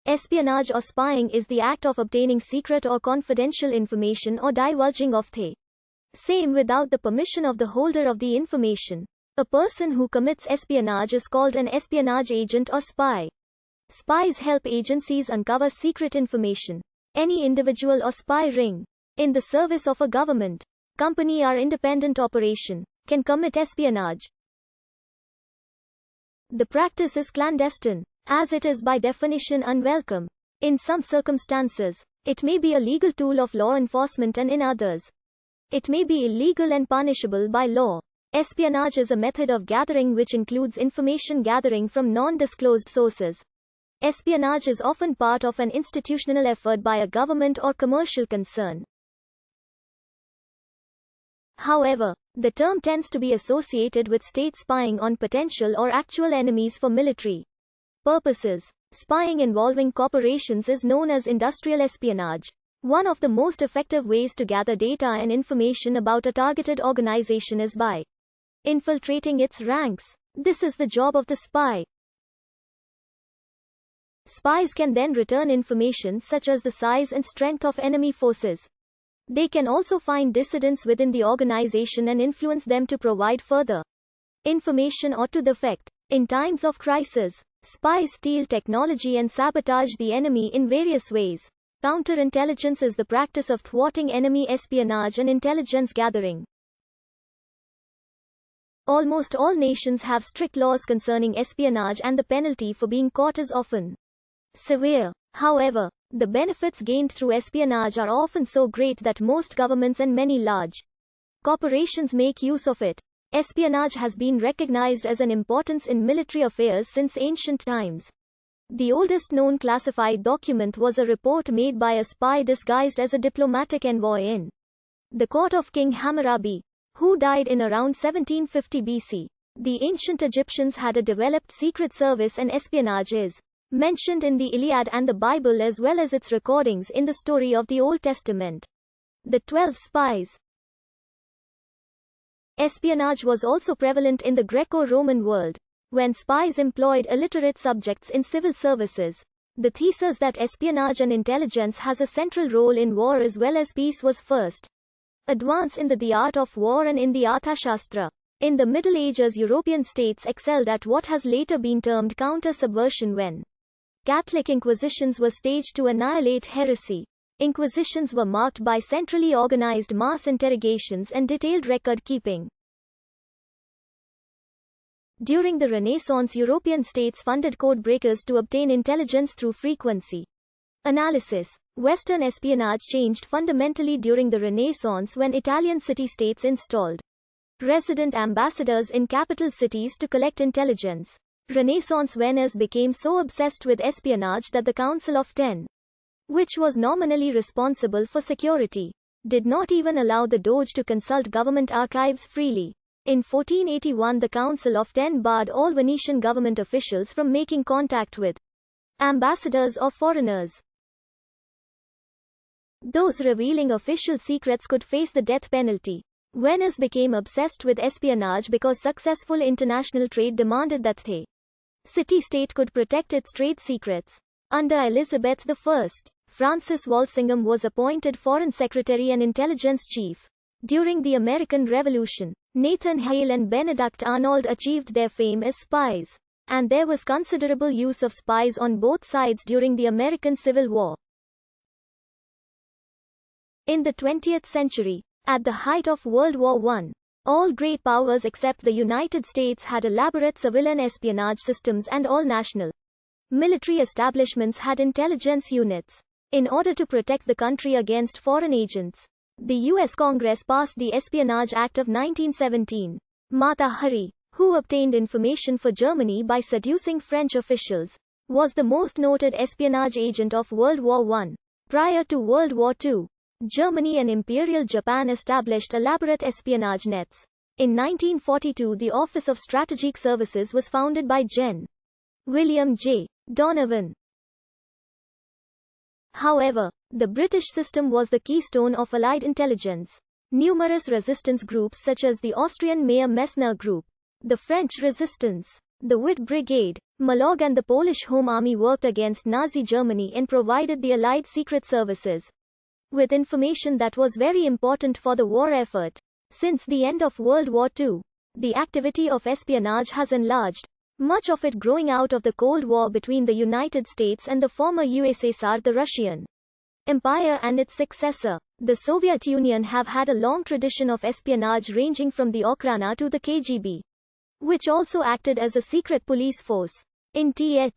Espionage or spying is the act of obtaining secret or confidential information or divulging of the same without the permission of the holder of the information. A person who commits espionage is called an espionage agent or spy. Spies help agencies uncover secret information. Any individual or spy ring in the service of a government, company or independent operation can commit espionage. The practice is clandestine, as it is by definition unwelcome. In some circumstances, it may be a legal tool of law enforcement, and in others, it may be illegal and punishable by law. Espionage is a method of gathering which includes information gathering from non-disclosed sources. Espionage is often part of an institutional effort by a government or commercial concern. However, the term tends to be associated with state spying on potential or actual enemies for military purposes. Spying involving corporations is known as industrial espionage. One of the most effective ways to gather data and information about a targeted organization is by infiltrating its ranks. This is the job of the spy. Spies can then return information such as the size and strength of enemy forces. They can also find dissidents within the organization and influence them to provide further information or to the effect. In times of crisis, spies steal technology and sabotage the enemy in various ways. Counterintelligence is the practice of thwarting enemy espionage and intelligence gathering. Almost all nations have strict laws concerning espionage, and the penalty for being caught is often severe. However, the benefits gained through espionage are often so great that most governments and many large corporations make use of it. Espionage has been recognized as an importance in military affairs since ancient times. The oldest known classified document was a report made by a spy disguised as a diplomatic envoy in the court of King Hammurabi, who died in around 1750 BC. The ancient Egyptians had a developed secret service, and espionage is mentioned in the Iliad and the Bible, as well as its recordings in the story of the Old Testament. The 12 Spies. Espionage was also prevalent in the Greco-Roman world, when spies employed illiterate subjects in civil services. The thesis that espionage and intelligence has a central role in war as well as peace was first advanced in the art of war and in the Arthashastra. In the Middle Ages, European states excelled at what has later been termed counter-subversion when Catholic inquisitions were staged to annihilate heresy. Inquisitions were marked by centrally organized mass interrogations and detailed record-keeping. During the Renaissance, European states funded code-breakers to obtain intelligence through frequency analysis. Western espionage changed fundamentally during the Renaissance when Italian city-states installed resident ambassadors in capital cities to collect intelligence. Renaissance Venice became so obsessed with espionage that the Council of Ten, which was nominally responsible for security, did not even allow the Doge to consult government archives freely. In 1481, the Council of Ten barred all Venetian government officials from making contact with ambassadors or foreigners. Those revealing official secrets could face the death penalty. Venice became obsessed with espionage because successful international trade demanded that the city-state could protect its trade secrets. Under Elizabeth I, Francis Walsingham was appointed Foreign Secretary and Intelligence Chief. During the American Revolution, Nathan Hale and Benedict Arnold achieved their fame as spies, and there was considerable use of spies on both sides during the American Civil War. In the 20th century, at the height of World War I, all great powers except the United States had elaborate civilian espionage systems, and all national military establishments had intelligence units. In order to protect the country against foreign agents, the U.S. Congress passed the Espionage Act of 1917. Mata Hari, who obtained information for Germany by seducing French officials, was the most noted espionage agent of World War I. Prior to World War II, Germany and Imperial Japan established elaborate espionage nets. In 1942, the Office of Strategic Services was founded by Gen. William J. Donovan. However, the British system was the keystone of Allied intelligence. Numerous resistance groups such as the Austrian Mayer-Messner Group, the French Resistance The Witt Brigade, Malog and the Polish Home Army worked against Nazi Germany and provided the Allied secret services with information that was very important for the war effort. Since the end of World War II, the activity of espionage has enlarged, much of it growing out of the Cold War between the United States and the former USSR. The Russian Empire and its successor, the Soviet Union, have had a long tradition of espionage ranging from the Okhrana to the KGB, which also acted as a secret police force. In Th.